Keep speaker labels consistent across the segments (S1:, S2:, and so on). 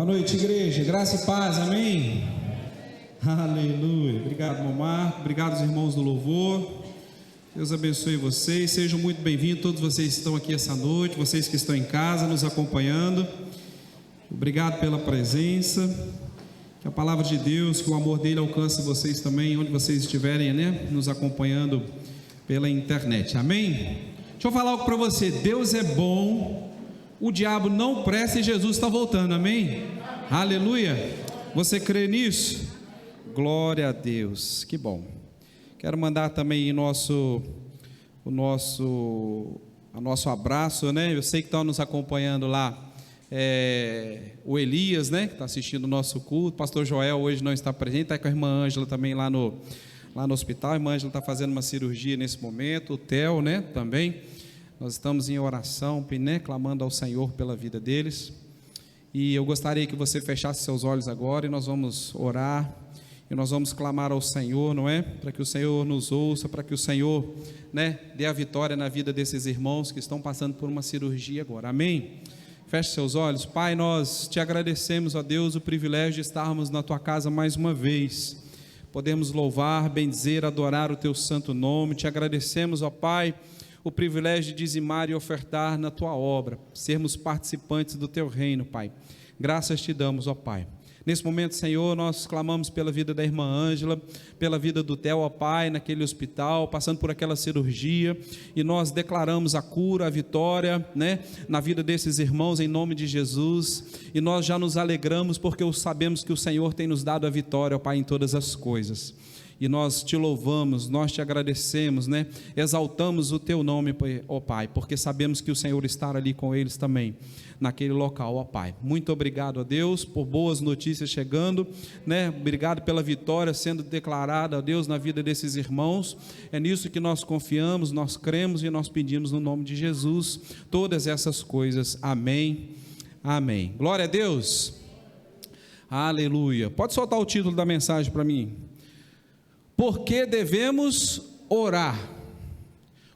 S1: Boa noite, igreja, graça e paz, amém? Aleluia, obrigado, Marco, obrigado, os irmãos do louvor. Deus abençoe vocês, sejam muito bem-vindos, todos vocês que estão aqui essa noite, vocês que estão em casa nos acompanhando. Obrigado pela presença, que a palavra de Deus, que o amor dele alcance vocês também, onde vocês estiverem, né, nos acompanhando pela internet, amém? Deixa eu falar algo para você, Deus é bom, o diabo não presta e Jesus está voltando, amém? Aleluia, você crê nisso? Glória a Deus, que bom. Quero mandar também o nosso abraço, né? Eu sei que estão nos acompanhando lá, o Elias, né? Que está assistindo o nosso culto. Pastor Joel hoje não está presente, está com a irmã Ângela também lá no hospital. A irmã Ângela está fazendo uma cirurgia nesse momento. O Theo, né? Também. Nós estamos em oração, né? Clamando ao Senhor pela vida deles. E eu gostaria que você fechasse seus olhos agora e nós vamos orar. E nós vamos clamar ao Senhor, não é? Para que o Senhor nos ouça, para que o Senhor, né, dê a vitória na vida desses irmãos que estão passando por uma cirurgia agora, amém? Feche seus olhos. Pai, nós te agradecemos, ó Deus, o privilégio de estarmos na tua casa mais uma vez. Podemos louvar, bendizer, adorar o teu santo nome. Te agradecemos, ó Pai, o privilégio de dizimar e ofertar na tua obra, sermos participantes do teu reino, Pai. Graças te damos, ó Pai. Nesse momento, Senhor, nós clamamos pela vida da irmã Ângela, pela vida do Theo, ó Pai, naquele hospital, passando por aquela cirurgia, e nós declaramos a cura, a vitória, né, na vida desses irmãos, em nome de Jesus, e nós já nos alegramos, porque sabemos que o Senhor tem nos dado a vitória, ó Pai, em todas as coisas. E nós te louvamos, nós te agradecemos, né? Exaltamos o teu nome, ó Pai, porque sabemos que o Senhor está ali com eles também, naquele local, ó Pai. Muito obrigado a Deus por boas notícias chegando, né? Obrigado pela vitória sendo declarada, ó Deus, na vida desses irmãos. É nisso que nós confiamos, nós cremos e nós pedimos no nome de Jesus todas essas coisas. Amém, amém. Glória a Deus. Aleluia. Pode soltar o título da mensagem para mim. Por que devemos orar?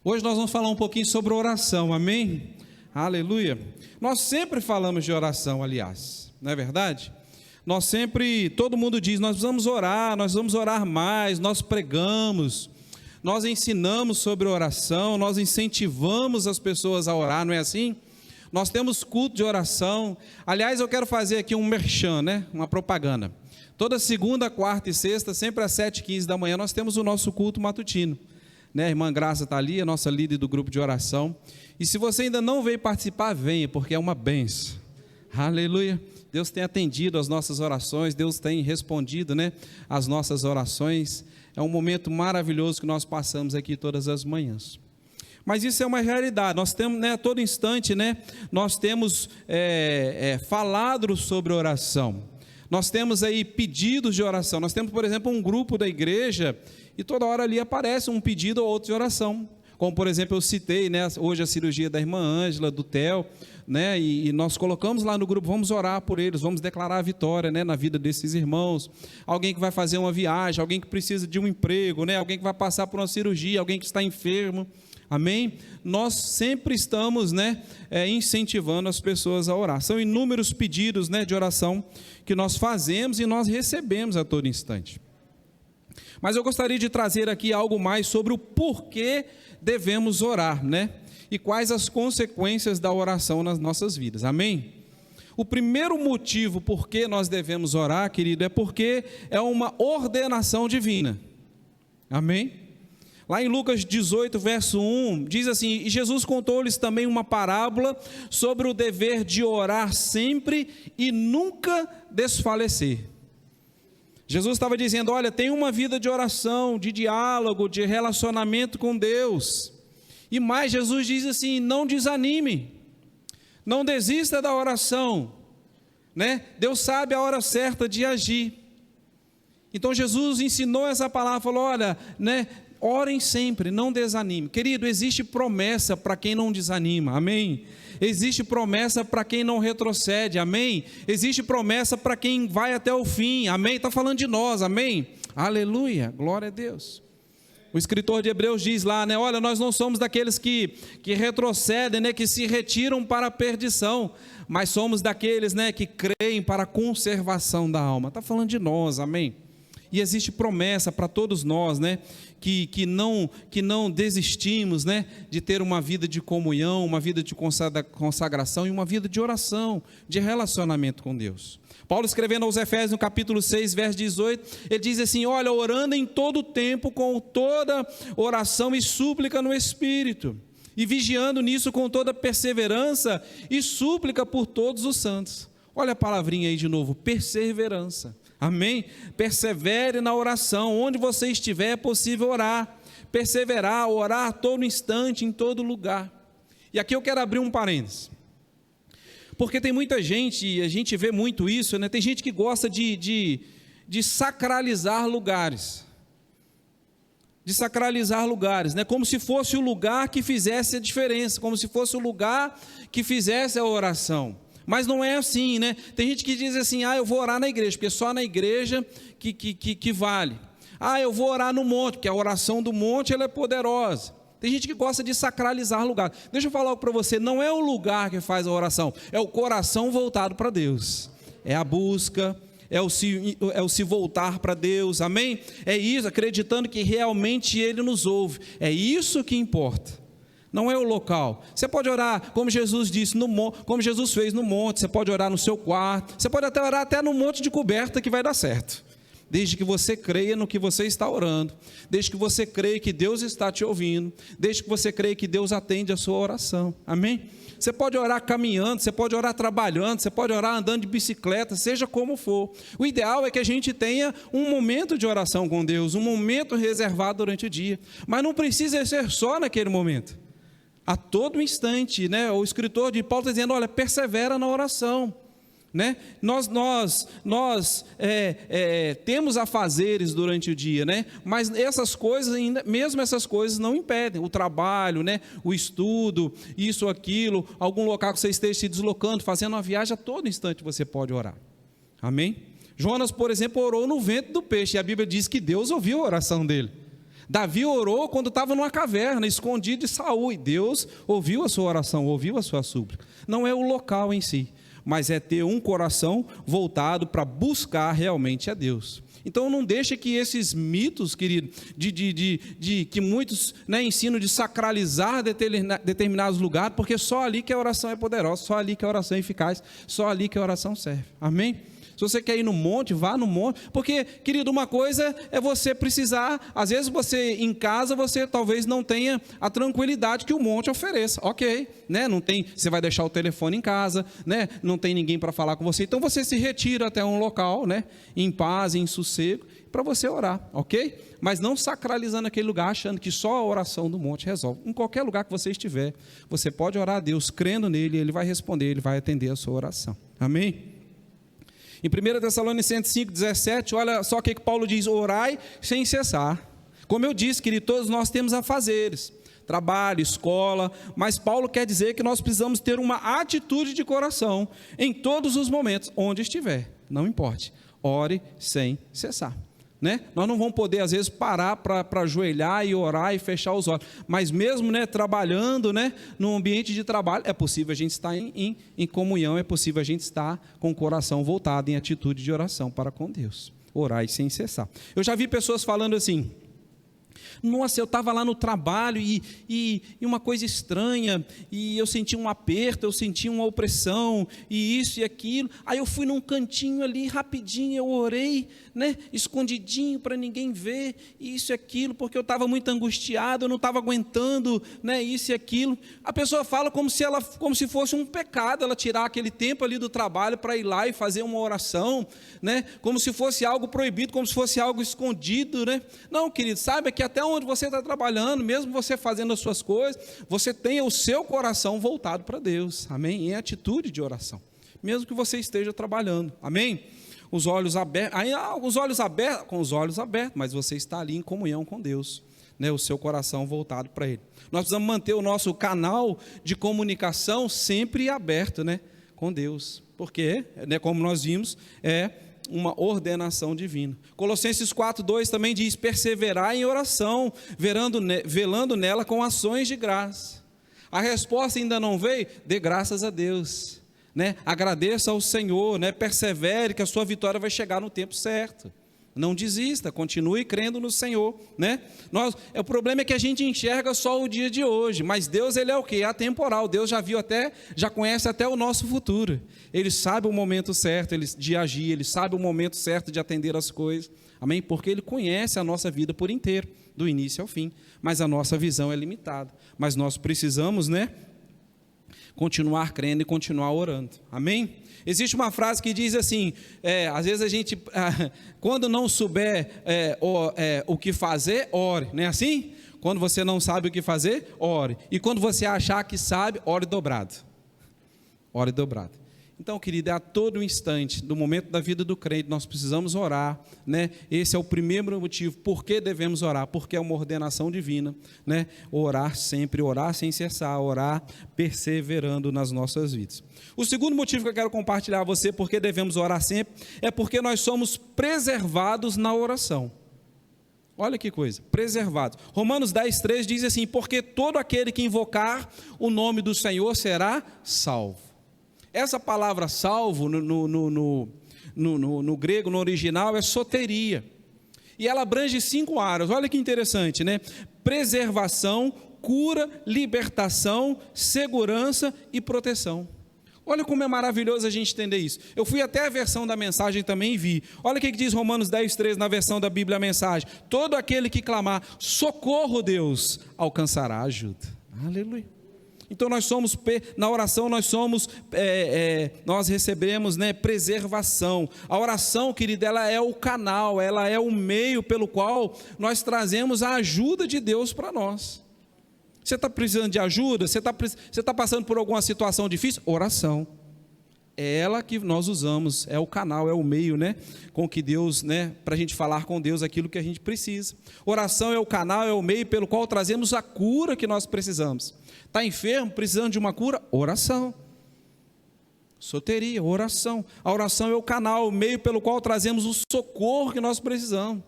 S1: Hoje nós vamos falar um pouquinho sobre oração, amém? Aleluia. Nós sempre falamos de oração, aliás, não é verdade? Nós sempre, todo mundo diz, nós vamos orar mais, nós pregamos, nós ensinamos sobre oração, nós incentivamos as pessoas a orar, não é assim? Nós temos culto de oração. Aliás, eu quero fazer aqui um merchan, né? Uma propaganda. Toda segunda, quarta e sexta, sempre às 7h15 da manhã, nós temos o nosso culto matutino, né? A irmã Graça está ali, a nossa líder do grupo de oração. E se você ainda não veio participar, venha, porque é uma bênção. Aleluia. Deus tem atendido as nossas orações, Deus tem respondido, né, as nossas orações. É um momento maravilhoso que nós passamos aqui todas as manhãs. Mas isso é uma realidade. Nós temos, né, a todo instante, né, nós temos falado sobre oração. Nós temos aí pedidos de oração. Nós temos, por exemplo, um grupo da igreja e toda hora ali aparece um pedido ou outro de oração. Como, por exemplo, eu citei, né, hoje a cirurgia da irmã Ângela, do Theo, né, e nós colocamos lá no grupo, vamos orar por eles, vamos declarar a vitória, né, na vida desses irmãos. Alguém que vai fazer uma viagem, alguém que precisa de um emprego, né, alguém que vai passar por uma cirurgia, alguém que está enfermo. Amém? Nós sempre estamos, né, incentivando as pessoas a orar. São inúmeros pedidos, né, de oração que nós fazemos e nós recebemos a todo instante. Mas eu gostaria de trazer aqui algo mais sobre o porquê devemos orar, né? E quais as consequências da oração nas nossas vidas. Amém? O primeiro motivo por que nós devemos orar, querido, é porque é uma ordenação divina. Amém? Lá em Lucas 18, verso 1, diz assim: e Jesus contou-lhes também uma parábola sobre o dever de orar sempre e nunca desfalecer. Jesus estava dizendo, olha, tem uma vida de oração, de diálogo, de relacionamento com Deus. E mais, Jesus diz assim, não desanime, não desista da oração, né? Deus sabe a hora certa de agir. Então Jesus ensinou essa palavra, falou, olha, né? Orem sempre, não desanime. Querido, existe promessa para quem não desanima, amém? Existe promessa para quem não retrocede, amém? Existe promessa para quem vai até o fim, amém? Está falando de nós, amém? Aleluia, glória a Deus. O escritor de Hebreus diz lá, né? Olha, nós não somos daqueles que retrocedem, né? Que se retiram para a perdição, mas somos daqueles, né? Que creem para a conservação da alma. Está falando de nós, amém? E existe promessa para todos nós, né? Que não desistimos, né? De ter uma vida de comunhão, uma vida de consagração e uma vida de oração, de relacionamento com Deus. Paulo, escrevendo aos Efésios, no capítulo 6, verso 18, ele diz assim: olha, orando em todo tempo, com toda oração e súplica no Espírito, e vigiando nisso com toda perseverança e súplica por todos os santos. Olha a palavrinha aí de novo, perseverança. Amém? Persevere na oração, onde você estiver é possível orar, perseverar, orar todo instante, em todo lugar. E aqui eu quero abrir um parênteses, porque tem muita gente, e a gente vê muito isso, né? Tem gente que gosta de sacralizar lugares, né? Como se fosse o lugar que fizesse a diferença, como se fosse o lugar que fizesse a oração. Mas não é assim, né? Tem gente que diz assim: eu vou orar na igreja, porque só na igreja que vale. Eu vou orar no monte, porque a oração do monte ela é poderosa. Tem gente que gosta de sacralizar lugar. Deixa eu falar para você, não é o lugar que faz a oração, é o coração voltado para Deus. É a busca, é o se voltar para Deus, amém? É isso, acreditando que realmente Ele nos ouve. É isso que importa. Não é o local. Você pode orar, como Jesus disse, como Jesus fez no monte. Você pode orar no seu quarto. Você pode até orar até no monte de coberta, que vai dar certo. Desde que você creia no que você está orando. Desde que você creia que Deus está te ouvindo. Desde que você creia que Deus atende a sua oração. Amém? Você pode orar caminhando, você pode orar trabalhando, você pode orar andando de bicicleta, seja como for. O ideal é que a gente tenha um momento de oração com Deus, um momento reservado durante o dia. Mas não precisa ser só naquele momento. A todo instante, né? O escritor de Paulo está dizendo: olha, persevera na oração, né? Nós temos afazeres durante o dia, né? Mas essas coisas, mesmo essas coisas não impedem o trabalho, né? O estudo, isso, aquilo, algum local que você esteja se deslocando, fazendo uma viagem, a todo instante você pode orar, amém? Jonas, por exemplo, orou no ventre do peixe, e a Bíblia diz que Deus ouviu a oração dele. Davi orou quando estava numa caverna, escondido de Saul, e Deus ouviu a sua oração, ouviu a sua súplica. Não é o local em si, mas é ter um coração voltado para buscar realmente a Deus. Então não deixe que esses mitos, querido, que muitos, né, ensinam de sacralizar determinados lugares, porque só ali que a oração é poderosa, só ali que a oração é eficaz, só ali que a oração serve. Amém? Se você quer ir no monte, vá no monte, porque, querido, uma coisa é você precisar, às vezes você em casa, você talvez não tenha a tranquilidade que o monte ofereça, ok, né? Não tem, você vai deixar o telefone em casa, né? Não tem ninguém para falar com você, então você se retira até um local, né? Em paz, em sossego, para você orar, ok? Mas não sacralizando aquele lugar, achando que só a oração do monte resolve. Em qualquer lugar que você estiver, você pode orar a Deus, crendo nele, Ele vai responder, Ele vai atender a sua oração, amém? Em 1 Tessalonicenses 5,17, olha só o que Paulo diz: orai sem cessar. Como eu disse, querido, todos nós temos afazeres, trabalho, escola, mas Paulo quer dizer que nós precisamos ter uma atitude de coração em todos os momentos, onde estiver, não importe, ore sem cessar. Né? Nós não vamos poder às vezes parar para ajoelhar e orar e fechar os olhos, mas mesmo, né, trabalhando, né, no ambiente de trabalho, é possível a gente estar em comunhão, é possível a gente estar com o coração voltado em atitude de oração para com Deus, orar e sem cessar. Eu já vi pessoas falando assim: nossa, eu estava lá no trabalho e uma coisa estranha, e eu senti um aperto, eu senti uma opressão, e isso e aquilo, aí eu fui num cantinho ali, rapidinho, eu orei, né, escondidinho para ninguém ver, isso e aquilo, porque eu estava muito angustiado, eu não estava aguentando, né, isso e aquilo. A pessoa fala como se fosse um pecado, ela tirar aquele tempo ali do trabalho para ir lá e fazer uma oração, né, como se fosse algo proibido, como se fosse algo escondido, né? Não, querido, saiba que até onde você está trabalhando, mesmo você fazendo as suas coisas, você tenha o seu coração voltado para Deus, amém? Em atitude de oração, mesmo que você esteja trabalhando, amém? Os olhos abertos, com os olhos abertos, mas você está ali em comunhão com Deus, né? O seu coração voltado para Ele. Nós precisamos manter o nosso canal de comunicação sempre aberto, né, com Deus, porque, né, como nós vimos, uma ordenação divina. Colossenses 4:2 também diz: perseverar em oração, velando nela com ações de graça. A resposta ainda não veio? Dê graças a Deus, né? Agradeça ao Senhor, né? Persevere que a sua vitória vai chegar no tempo certo. Não desista, continue crendo no Senhor, né? O problema é que a gente enxerga só o dia de hoje, mas Deus, Ele é o quê? É atemporal. Deus já conhece até o nosso futuro. Ele sabe o momento certo de agir, Ele sabe o momento certo de atender as coisas, amém? Porque Ele conhece a nossa vida por inteiro, do início ao fim, mas a nossa visão é limitada. Mas nós precisamos, né? Continuar crendo e continuar orando, amém? Existe uma frase que diz assim, às vezes a gente, quando não souber o que fazer, ore, não é assim? Quando você não sabe o que fazer, ore, e quando você achar que sabe, ore dobrado, ore dobrado. Então, querido, a todo instante, no momento da vida do crente, nós precisamos orar, né? Esse é o primeiro motivo, por que devemos orar? Porque é uma ordenação divina, né? Orar sempre, orar sem cessar, orar perseverando nas nossas vidas. O segundo motivo que eu quero compartilhar a você, por que devemos orar sempre, é porque nós somos preservados na oração. Olha que coisa, preservados. Romanos 10:3 diz assim: porque todo aquele que invocar o nome do Senhor será salvo. Essa palavra salvo, no grego, no original, é soteria. E ela abrange 5 áreas. Olha que interessante, né? Preservação, cura, libertação, segurança e proteção. Olha como é maravilhoso a gente entender isso. Eu fui até a versão da mensagem também e vi. Olha o que diz Romanos 10:3 na versão da Bíblia Mensagem. Todo aquele que clamar, socorro Deus, alcançará ajuda. Aleluia. Então nós somos, na oração nós recebemos, né, preservação. A oração, querida, ela é o canal, ela é o meio pelo qual nós trazemos a ajuda de Deus para nós. Você está precisando de ajuda? Você está passando por alguma situação difícil? Oração. É ela que nós usamos, é o canal, é o meio, né, com que Deus, né, para a gente falar com Deus aquilo que a gente precisa. Oração é o canal, é o meio pelo qual trazemos a cura que nós precisamos. Está enfermo, precisando de uma cura? Oração. Soteria, oração. A oração é o canal, o meio pelo qual trazemos o socorro que nós precisamos.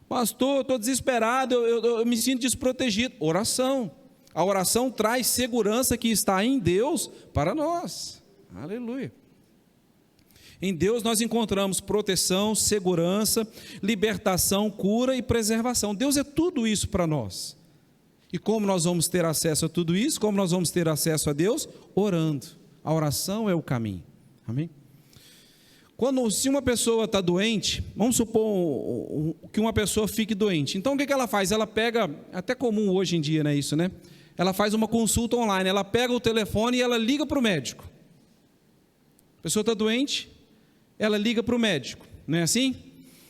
S1: Pastor, estou desesperado, eu me sinto desprotegido. Oração. A oração traz segurança que está em Deus para nós. Aleluia. Em Deus nós encontramos proteção, segurança, libertação, cura e preservação. Deus é tudo isso para nós. E como nós vamos ter acesso a tudo isso? Como nós vamos ter acesso a Deus? Orando. A oração é o caminho. Amém? Se uma pessoa está doente, vamos supor que uma pessoa fique doente. Então o que ela faz? Ela pega, até comum hoje em dia, né, isso, né? Ela faz uma consulta online, ela pega o telefone e ela liga para o médico. A pessoa está doente, ela liga para o médico, não é assim?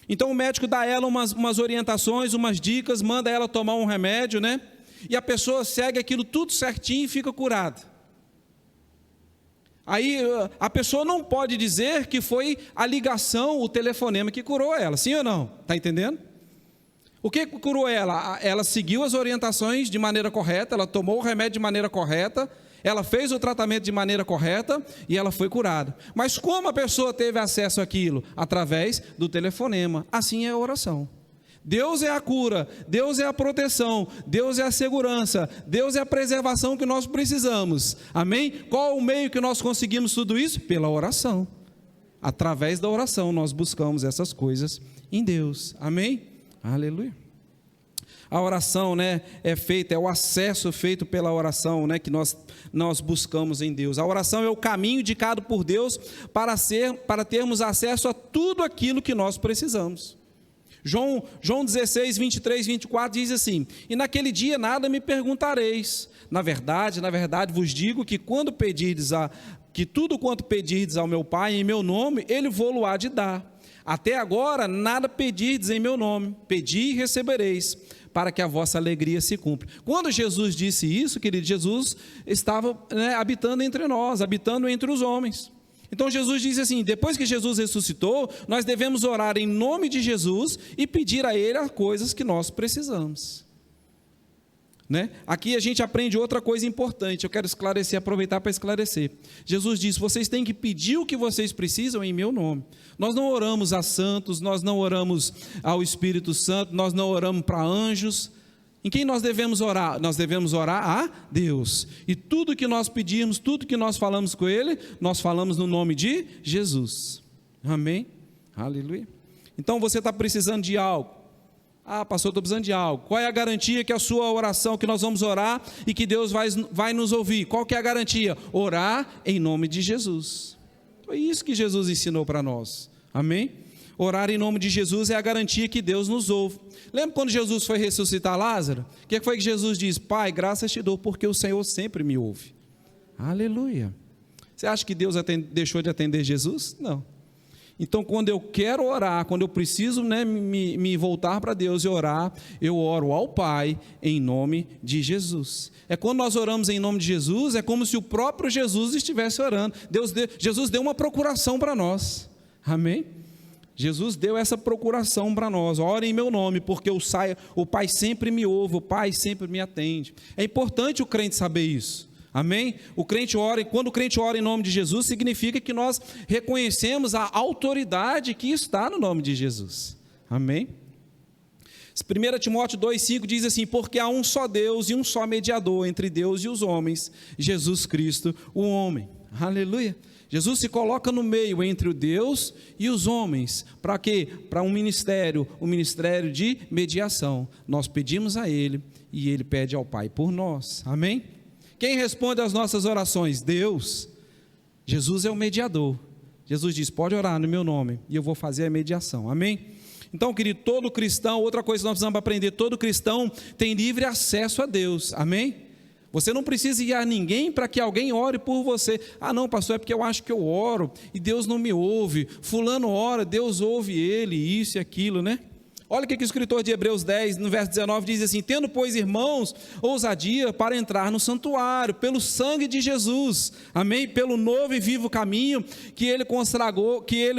S1: Então o médico dá a ela umas orientações, umas dicas, manda ela tomar um remédio, né? E a pessoa segue aquilo tudo certinho e fica curada. Aí a pessoa não pode dizer que foi a ligação, o telefonema que curou ela, sim ou não? Está entendendo? O que curou ela? Ela seguiu as orientações de maneira correta, ela tomou o remédio de maneira correta, ela fez o tratamento de maneira correta e ela foi curada. Mas como a pessoa teve acesso àquilo? Através do telefonema. Assim é a oração. Deus é a cura, Deus é a proteção, Deus é a segurança, Deus é a preservação que nós precisamos. Amém? Qual o meio que nós conseguimos tudo isso? Pela oração. Através da oração nós buscamos essas coisas em Deus. Amém? Aleluia. A oração, né, é o acesso feito pela oração, né, que nós buscamos em Deus. A oração é o caminho indicado por Deus para termos acesso a tudo aquilo que nós precisamos. João 16, 23, 24 diz assim: e naquele dia nada me perguntareis. Na verdade vos digo que tudo quanto pedirdes ao meu Pai em meu nome, Ele vô-lo-á de dar. Até agora nada pedirdes em meu nome, pedi e recebereis, para que a vossa alegria se cumpra. Quando Jesus disse isso, querido, Jesus estava, né, habitando entre nós, habitando entre os homens. Então Jesus diz assim, depois que Jesus ressuscitou, nós devemos orar em nome de Jesus e pedir a Ele as coisas que nós precisamos. né? Aqui a gente aprende outra coisa importante, eu quero esclarecer, aproveitar para esclarecer. Jesus disse, vocês têm que pedir o que vocês precisam em meu nome. Nós não oramos a santos, nós não oramos ao Espírito Santo, nós não oramos para anjos. Em quem nós devemos orar? Nós devemos orar a Deus. E tudo que nós pedirmos, tudo que nós falamos com Ele, nós falamos no nome de Jesus. Amém? Aleluia. Então você está precisando de algo. Ah, pastor, estou precisando de algo. Qual é a garantia que a sua oração, que nós vamos orar e que Deus vai nos ouvir? Qual que é a garantia? Orar em nome de Jesus. Foi isso que Jesus ensinou para nós. Amém? Orar em nome de Jesus é a garantia que Deus nos ouve. Lembra quando Jesus foi ressuscitar Lázaro? O que foi que Jesus disse? Pai, graças te dou, porque o Senhor sempre me ouve. Aleluia. Você acha que Deus deixou de atender Jesus? Não. Então, quando eu quero orar, quando eu preciso, né, me voltar para Deus e orar, eu oro ao Pai em nome de Jesus. É quando nós oramos em nome de Jesus, é como se o próprio Jesus estivesse orando. Jesus deu uma procuração para nós. Amém? Jesus deu essa procuração para nós. Ore em meu nome, porque o Pai sempre me ouve, o Pai sempre me atende. É importante o crente saber isso. Amém? O crente ora, e quando o crente ora em nome de Jesus, significa que nós reconhecemos a autoridade que está no nome de Jesus. Amém? 1 Timóteo 2,5 diz assim, porque há um só Deus e um só mediador entre Deus e os homens, Jesus Cristo, o homem. Aleluia! Jesus se coloca no meio entre o Deus e os homens. Para quê? Para um ministério, o ministério de mediação. Nós pedimos a Ele e Ele pede ao Pai por nós. Amém? Quem responde às nossas orações? Deus. Jesus é o mediador. Jesus diz, pode orar no meu nome e eu vou fazer a mediação. Amém? Então, querido, todo cristão, outra coisa que nós precisamos aprender, todo cristão tem livre acesso a Deus. Amém? Você não precisa ir a ninguém para que alguém ore por você. Ah, não, pastor, é porque eu acho que eu oro e Deus não me ouve. Fulano ora, Deus ouve ele, isso e aquilo, né? Olha o que o escritor de Hebreus 10, no verso 19, diz assim, tendo, pois, irmãos, ousadia para entrar no santuário, pelo sangue de Jesus, amém? Pelo novo e vivo caminho que ele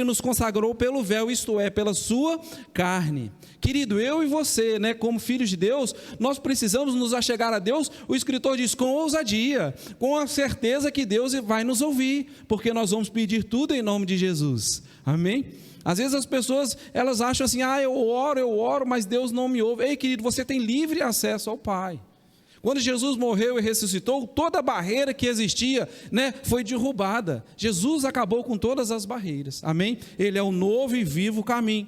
S1: nos consagrou pelo véu, isto é, pela sua carne. Querido, eu e você, né, como filhos de Deus, nós precisamos nos achegar a Deus, o escritor diz, com ousadia, com a certeza que Deus vai nos ouvir, porque nós vamos pedir tudo em nome de Jesus, amém? Às vezes as pessoas, elas acham assim, eu oro, mas Deus não me ouve. Ei, querido, você tem livre acesso ao Pai. Quando Jesus morreu e ressuscitou, toda a barreira que existia, né, foi derrubada. Jesus acabou com todas as barreiras, amém? Ele é o novo e vivo caminho.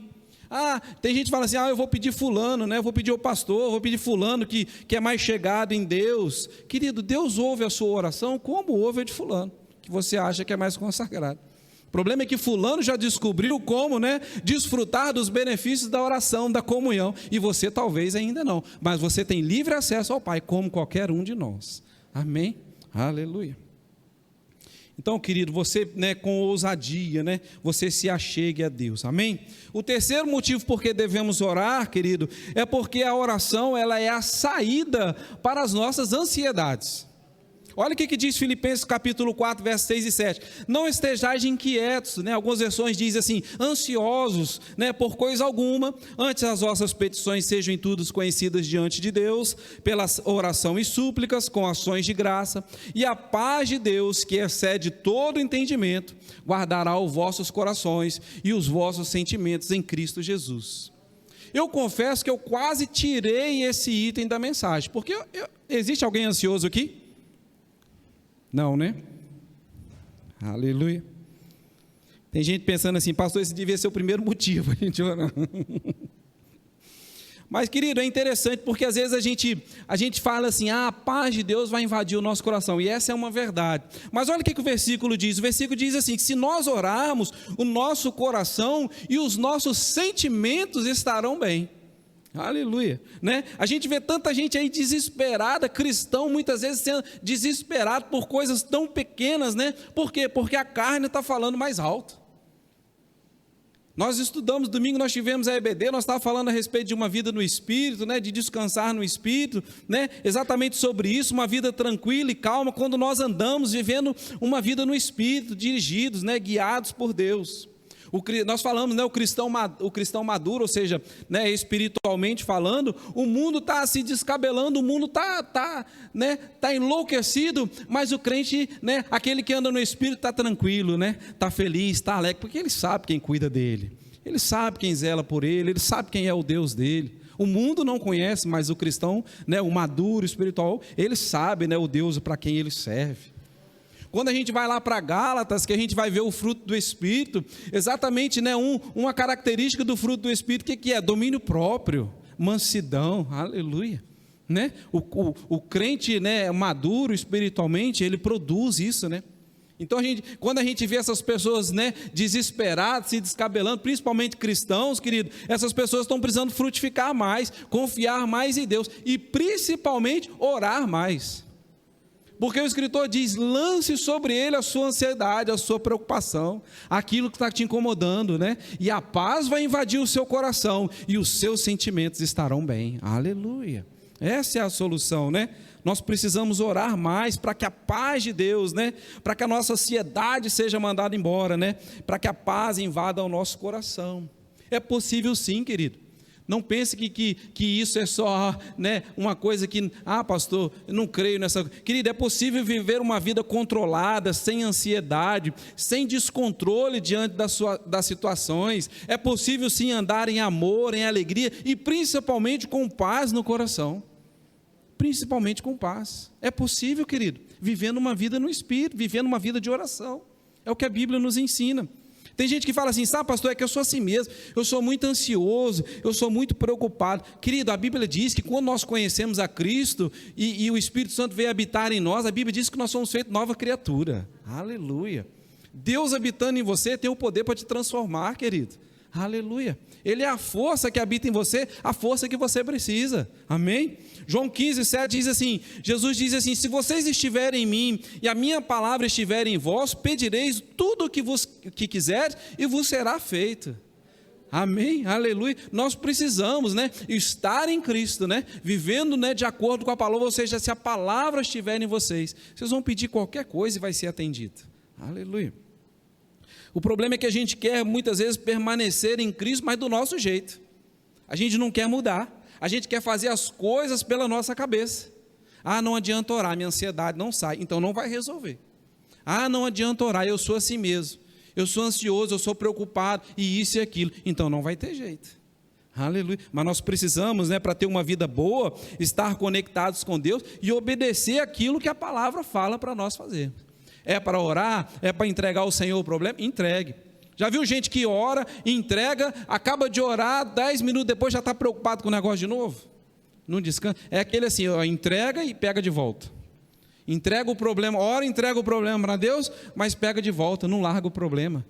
S1: Tem gente que fala assim, eu vou pedir fulano, né? Eu vou pedir ao pastor, eu vou pedir fulano que é mais chegado em Deus. Querido, Deus ouve a sua oração como ouve a de fulano, que você acha que é mais consagrado. O problema é que fulano já descobriu como, né, desfrutar dos benefícios da oração, da comunhão, e você talvez ainda não, mas você tem livre acesso ao Pai, como qualquer um de nós, amém? Aleluia. Então, querido, você, né, com ousadia, né, você se achegue a Deus, amém? O terceiro motivo por que devemos orar, querido, é porque a oração, ela é a saída para as nossas ansiedades. Olha o que diz Filipenses capítulo 4, versos 6 e 7. Não estejais inquietos, né? Algumas versões dizem assim, ansiosos, né? Por coisa alguma, antes as vossas petições sejam em tudo conhecidas diante de Deus, pela oração e súplicas, com ações de graça, e a paz de Deus, que excede todo entendimento, guardará os vossos corações e os vossos sentimentos em Cristo Jesus. Eu confesso que eu quase tirei esse item da mensagem, porque existe alguém ansioso aqui? Não, né? Aleluia. Tem gente pensando assim, pastor, esse devia ser o primeiro motivo a gente orar. Mas, querido, é interessante porque às vezes a gente fala assim, a paz de Deus vai invadir o nosso coração, e essa é uma verdade. Mas olha o que o versículo diz. O versículo diz assim, que se nós orarmos, o nosso coração e os nossos sentimentos estarão bem. Aleluia, né? A gente vê tanta gente aí desesperada, cristão, muitas vezes sendo desesperado por coisas tão pequenas, né? Por quê? Porque a carne está falando mais alto. Nós estudamos, domingo nós tivemos a EBD, nós estávamos falando a respeito de uma vida no Espírito, né? De descansar no Espírito, né? Exatamente sobre isso, uma vida tranquila e calma, quando nós andamos vivendo uma vida no Espírito, dirigidos, né? Guiados por Deus. Nós falamos, né, o cristão maduro, ou seja, né, espiritualmente falando, o mundo está se descabelando, o mundo está enlouquecido, mas o crente, né, aquele que anda no Espírito está tranquilo, né, está feliz, está alegre, porque ele sabe quem cuida dele, ele sabe quem zela por ele, ele sabe quem é o Deus dele. O mundo não conhece, mas o cristão, né, o maduro espiritual, ele sabe, né, o Deus para quem ele serve. Quando a gente vai lá para Gálatas, que a gente vai ver o fruto do Espírito, exatamente, né, uma característica do fruto do Espírito, que é? Domínio próprio, mansidão, aleluia. Né? O crente, né, maduro espiritualmente, ele produz isso, né? Então, quando a gente vê essas pessoas, né, desesperadas, se descabelando, principalmente cristãos, querido, essas pessoas estão precisando frutificar mais, confiar mais em Deus e principalmente orar mais. Porque o escritor diz, lance sobre ele a sua ansiedade, a sua preocupação, aquilo que está te incomodando, né? E a paz vai invadir o seu coração e os seus sentimentos estarão bem. Aleluia. Essa é a solução, né? Nós precisamos orar mais para que a paz de Deus, né? Para que a nossa ansiedade seja mandada embora, né? Para que a paz invada o nosso coração. É possível sim, querido. Não pense que isso é só, né, uma coisa que, pastor, eu não creio nessa. Querido, é possível viver uma vida controlada, sem ansiedade, sem descontrole diante das situações. É possível sim andar em amor, em alegria e principalmente com paz no coração. Principalmente com paz. É possível, querido, vivendo uma vida no Espírito, vivendo uma vida de oração. É o que a Bíblia nos ensina. Tem gente que fala assim, sabe, pastor, é que eu sou assim mesmo, eu sou muito ansioso, eu sou muito preocupado. Querido, a Bíblia diz que quando nós conhecemos a Cristo e o Espírito Santo veio habitar em nós, a Bíblia diz que nós somos feitos nova criatura. Aleluia. Deus habitando em você tem o poder para te transformar, querido. Aleluia. Ele é a força que habita em você, a força que você precisa. Amém? João 15:7 diz assim, Jesus diz assim, se vocês estiverem em mim e a minha palavra estiver em vós, pedireis tudo o que quiseres e vos será feito. Amém? Aleluia. Nós precisamos, né, estar em Cristo, né, vivendo, né, de acordo com a palavra, ou seja, se a palavra estiver em vocês, vocês vão pedir qualquer coisa e vai ser atendido. Aleluia. O problema é que a gente quer muitas vezes permanecer em Cristo, mas do nosso jeito. A gente não quer mudar. A gente quer fazer as coisas pela nossa cabeça. Não adianta orar, minha ansiedade não sai, então não vai resolver. Não adianta orar, eu sou assim mesmo. Eu sou ansioso, eu sou preocupado, e isso e aquilo, então não vai ter jeito. Aleluia. Mas nós precisamos, né, para ter uma vida boa, estar conectados com Deus e obedecer aquilo que a palavra fala para nós fazermos. É para orar? É para entregar ao Senhor o problema? Entregue. Já viu gente que ora, entrega, acaba de orar, 10 minutos depois já está preocupado com o negócio de novo? Não descansa. É aquele assim, entrega e pega de volta. Entrega o problema, ora, entrega o problema para Deus, mas pega de volta, não larga o problema.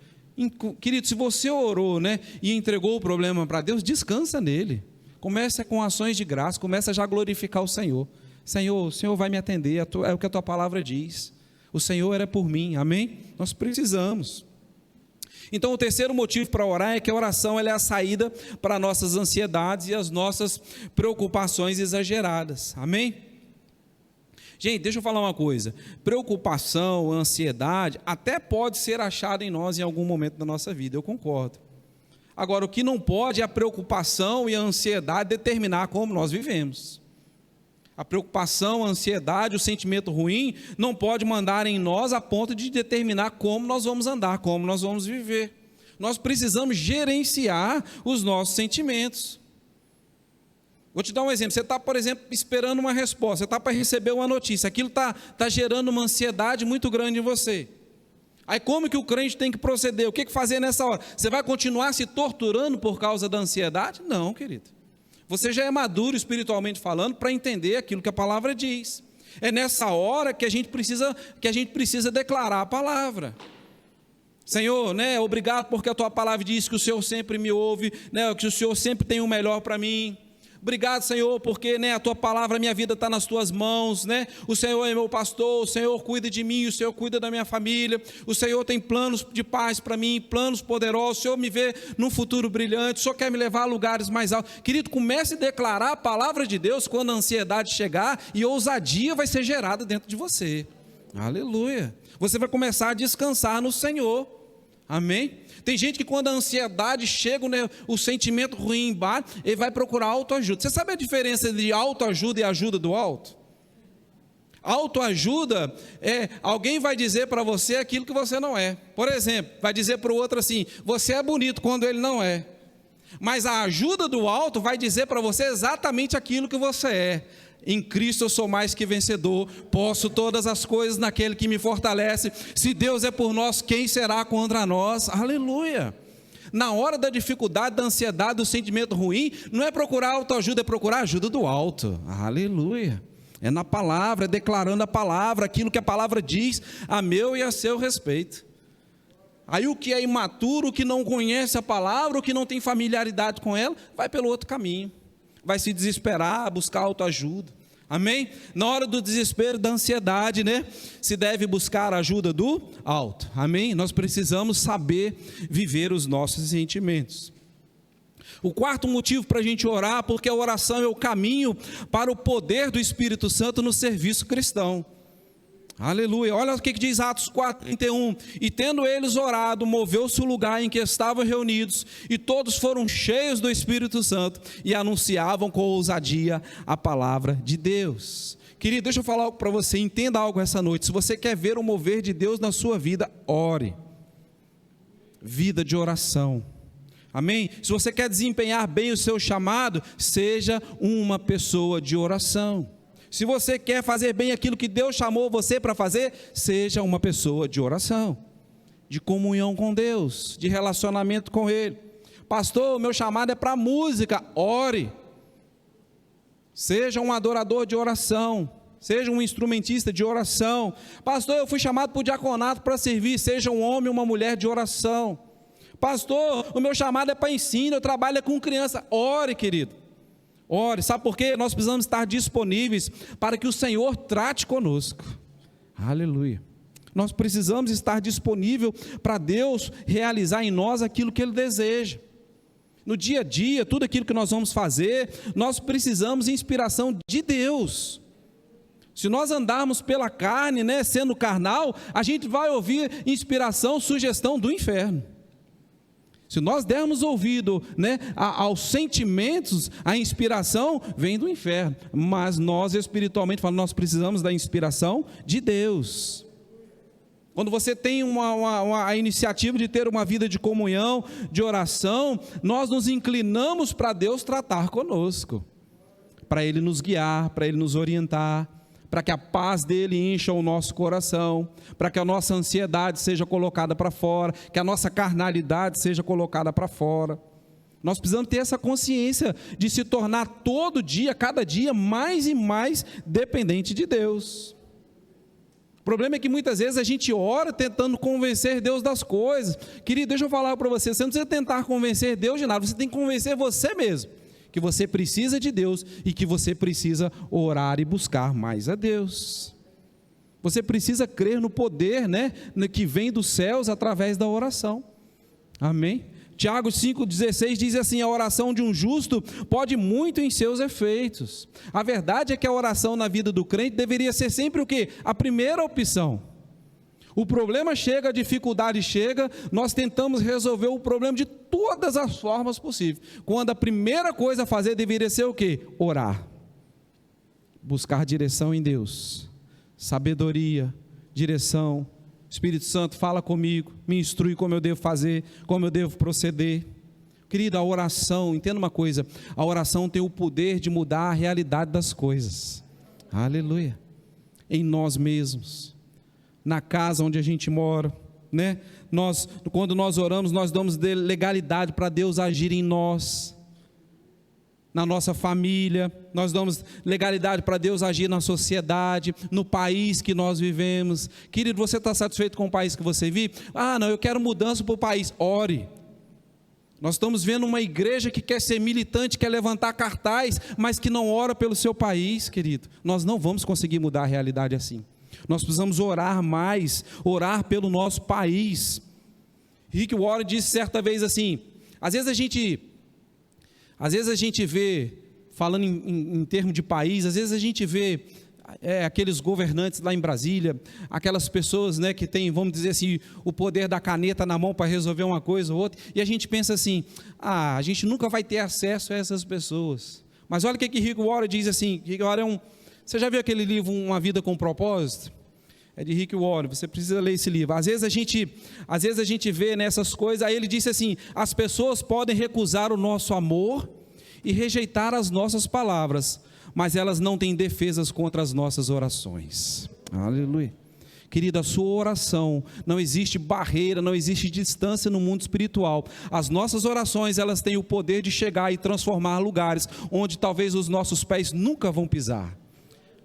S1: Querido, se você orou, né, e entregou o problema para Deus, descansa nele. Começa com ações de graça, começa já a glorificar o Senhor. Senhor, o Senhor vai me atender, é o que a tua palavra diz. O Senhor era por mim, amém? Nós precisamos. Então, o terceiro motivo para orar é que a oração ela é a saída para nossas ansiedades e as nossas preocupações exageradas, amém? Gente, deixa eu falar uma coisa, preocupação, ansiedade, até pode ser achada em nós em algum momento da nossa vida, eu concordo. Agora, o que não pode é a preocupação e a ansiedade determinar como nós vivemos. A preocupação, a ansiedade, o sentimento ruim não pode mandar em nós a ponto de determinar como nós vamos andar, como nós vamos viver. Nós precisamos gerenciar os nossos sentimentos. Vou te dar um exemplo. Você está, por exemplo, esperando uma resposta, você está para receber uma notícia, aquilo está gerando uma ansiedade muito grande em você. Aí como que o crente tem que proceder? O que fazer nessa hora? Você vai continuar se torturando por causa da ansiedade? Não, querido. Você já é maduro espiritualmente falando para entender aquilo que a palavra diz. É nessa hora que a gente precisa declarar a palavra. Senhor, né, obrigado porque a tua palavra diz que o Senhor sempre me ouve, né, que o Senhor sempre tem o melhor para mim. Obrigado, Senhor, porque, né, a tua palavra, a minha vida está nas tuas mãos, né? O Senhor é meu pastor, o Senhor cuida de mim, o Senhor cuida da minha família, o Senhor tem planos de paz para mim, planos poderosos, o Senhor me vê num futuro brilhante, o Senhor quer me levar a lugares mais altos. Querido, comece a declarar a palavra de Deus quando a ansiedade chegar e ousadia vai ser gerada dentro de você. Aleluia. Você vai começar a descansar no Senhor. Amém? Tem gente que quando a ansiedade chega, né, o sentimento ruim bate, ele vai procurar autoajuda. Você sabe a diferença de autoajuda e ajuda do alto? Autoajuda é alguém vai dizer para você aquilo que você não é. Por exemplo, vai dizer para o outro assim: você é bonito, quando ele não é. Mas a ajuda do alto vai dizer para você exatamente aquilo que você é. Em Cristo eu sou mais que vencedor, posso todas as coisas naquele que me fortalece. Se Deus é por nós, quem será contra nós? Aleluia! Na hora da dificuldade, da ansiedade, do sentimento ruim, não é procurar autoajuda, é procurar a ajuda do alto. Aleluia! É na palavra, é declarando a palavra, aquilo que a palavra diz a meu e a seu respeito. Aí o que é imaturo, o que não conhece a palavra, o que não tem familiaridade com ela, vai pelo outro caminho. Vai se desesperar, buscar autoajuda. Amém? Na hora do desespero, da ansiedade, né? Se deve buscar a ajuda do alto. Amém? Nós precisamos saber viver os nossos sentimentos. O quarto motivo para a gente orar, porque a oração é o caminho para o poder do Espírito Santo no serviço cristão. Aleluia, olha o que diz Atos 4:31, e tendo eles orado, moveu-se o lugar em que estavam reunidos, e todos foram cheios do Espírito Santo, e anunciavam com ousadia a palavra de Deus. Querido, deixa eu falar algo para você, entenda algo essa noite. Se você quer ver o mover de Deus na sua vida, ore. Vida de oração. Amém? Se você quer desempenhar bem o seu chamado, seja uma pessoa de oração. Se você quer fazer bem aquilo que Deus chamou você para fazer, seja uma pessoa de oração, de comunhão com Deus, de relacionamento com Ele. Pastor, o meu chamado é para música, ore. Seja um adorador de oração, seja um instrumentista de oração. Pastor, eu fui chamado para o diaconato para servir, seja um homem ou uma mulher de oração. Pastor, o meu chamado é para ensino, eu trabalho com criança. Ore, querido. Ore, sabe por quê? Nós precisamos estar disponíveis para que o Senhor trate conosco. Aleluia. Nós precisamos estar disponível para Deus realizar em nós aquilo que Ele deseja. No dia a dia, tudo aquilo que nós vamos fazer, nós precisamos de inspiração de Deus. Se nós andarmos pela carne, né, sendo carnal, a gente vai ouvir inspiração, sugestão do inferno. Se nós dermos ouvido, né, aos sentimentos, a inspiração vem do inferno. Mas nós espiritualmente falando, nós precisamos da inspiração de Deus. Quando você tem a iniciativa de ter uma vida de comunhão, de oração, nós nos inclinamos para Deus tratar conosco, para Ele nos guiar, para Ele nos orientar, para que a paz dele encha o nosso coração, para que a nossa ansiedade seja colocada para fora, que a nossa carnalidade seja colocada para fora. Nós precisamos ter essa consciência de se tornar todo dia, cada dia, mais e mais dependente de Deus. O problema é que muitas vezes a gente ora tentando convencer Deus das coisas. Querido, deixa eu falar para você, você não precisa tentar convencer Deus de nada, você tem que convencer você mesmo, que você precisa de Deus e que você precisa orar e buscar mais a Deus. Você precisa crer no poder, né, que vem dos céus através da oração. Amém? Tiago 5,16 diz assim: a oração de um justo pode muito em seus efeitos. A verdade é que a oração na vida do crente deveria ser sempre o quê? A primeira opção. O problema chega, a dificuldade chega, nós tentamos resolver o problema de todas as formas possíveis, quando a primeira coisa a fazer deveria ser o quê? Orar, buscar direção em Deus, sabedoria, direção. Espírito Santo, fala comigo, me instrui como eu devo fazer, como eu devo proceder. Querido, a oração, entenda uma coisa, a oração tem o poder de mudar a realidade das coisas. Aleluia. Em nós mesmos, na casa onde a gente mora, né? Quando nós oramos, nós damos legalidade para Deus agir em nós. Na nossa família, nós damos legalidade para Deus agir na sociedade, no país que nós vivemos. Querido, você está satisfeito com o país que você vive? Ah, não, eu quero mudança para o país. Ore. Nós estamos vendo uma igreja que quer ser militante, quer levantar cartaz, mas que não ora pelo seu país, querido. Nós não vamos conseguir mudar a realidade assim. Nós precisamos orar mais, orar pelo nosso país. Rick Warren disse certa vez assim, às vezes a gente vê, falando em termos de país, às vezes a gente vê aqueles governantes lá em Brasília, aquelas pessoas, né, que têm, vamos dizer assim, o poder da caneta na mão para resolver uma coisa ou outra, e a gente pensa assim, a gente nunca vai ter acesso a essas pessoas. Mas olha o que Rick Warren diz assim, Rick Warren você já viu aquele livro, Uma Vida com Propósito? É de Rick Warren, você precisa ler esse livro. Às vezes a gente vê nessas coisas, aí ele disse assim, as pessoas podem recusar o nosso amor e rejeitar as nossas palavras, mas elas não têm defesas contra as nossas orações. Aleluia. Querida, a sua oração, não existe barreira, não existe distância no mundo espiritual. As nossas orações, elas têm o poder de chegar e transformar lugares onde talvez os nossos pés nunca vão pisar.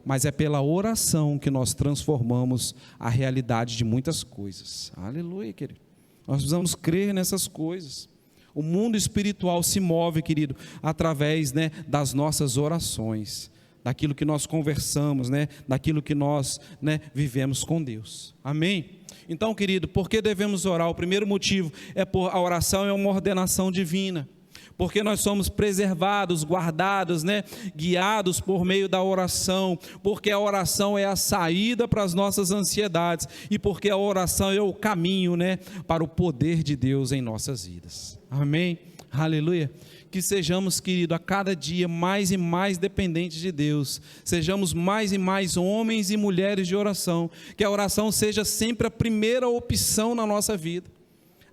S1: Mas é pela oração que nós transformamos a realidade de muitas coisas. Aleluia, querido. Nós precisamos crer nessas coisas. O mundo espiritual se move, querido, através, né, das nossas orações, daquilo que nós conversamos, né, daquilo que nós, né, vivemos com Deus. Amém? Então, querido, por que devemos orar? O primeiro motivo é por a oração é uma ordenação divina. Porque nós somos preservados, guardados, né, guiados por meio da oração, porque a oração é a saída para as nossas ansiedades, e porque a oração é o caminho, né, para o poder de Deus em nossas vidas. Amém? Aleluia. Que sejamos, querido, a cada dia mais e mais dependentes de Deus, sejamos mais e mais homens e mulheres de oração, que a oração seja sempre a primeira opção na nossa vida,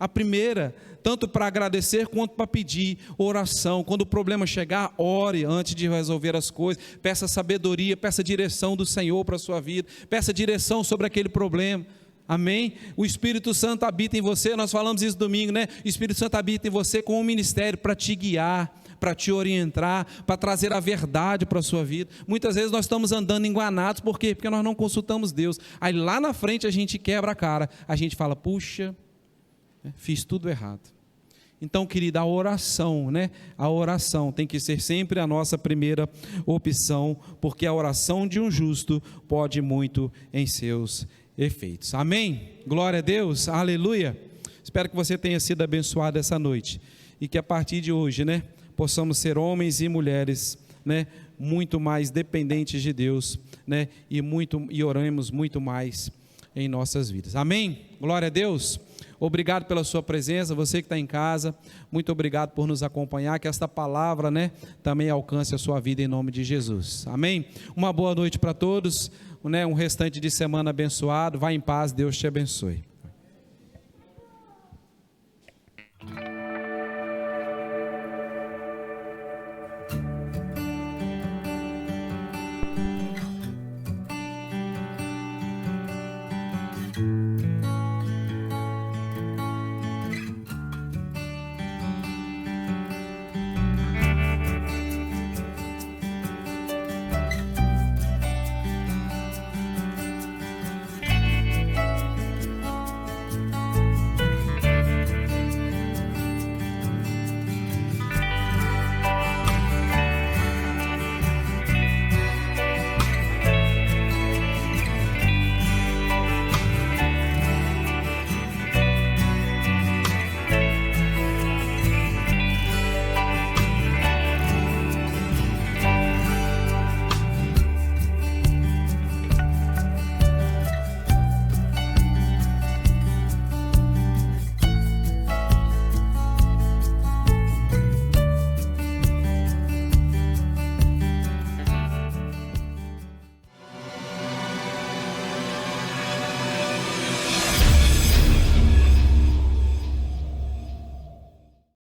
S1: a primeira, tanto para agradecer quanto para pedir oração. Quando o problema chegar, ore antes de resolver as coisas, peça sabedoria, peça direção do Senhor para a sua vida, peça direção sobre aquele problema. Amém? O Espírito Santo habita em você, nós falamos isso domingo, né? O Espírito Santo habita em você com um ministério para te guiar, para te orientar, para trazer a verdade para a sua vida. Muitas vezes nós estamos andando enganados, por quê? Porque nós não consultamos Deus. Aí lá na frente a gente quebra a cara, a gente fala, puxa, fiz tudo errado. Então, querida, a oração, né? A oração tem que ser sempre a nossa primeira opção, porque a oração de um justo pode muito em seus efeitos. Amém? Glória a Deus, aleluia. Espero que você tenha sido abençoado essa noite e que a partir de hoje, né, possamos ser homens e mulheres, né, muito mais dependentes de Deus, né, e oremos muito mais em nossas vidas. Amém? Glória a Deus. Obrigado pela sua presença, você que está em casa, muito obrigado por nos acompanhar, que esta palavra, né, também alcance a sua vida em nome de Jesus. Amém? Uma boa noite para todos, né, um restante de semana abençoado, vá em paz, Deus te abençoe.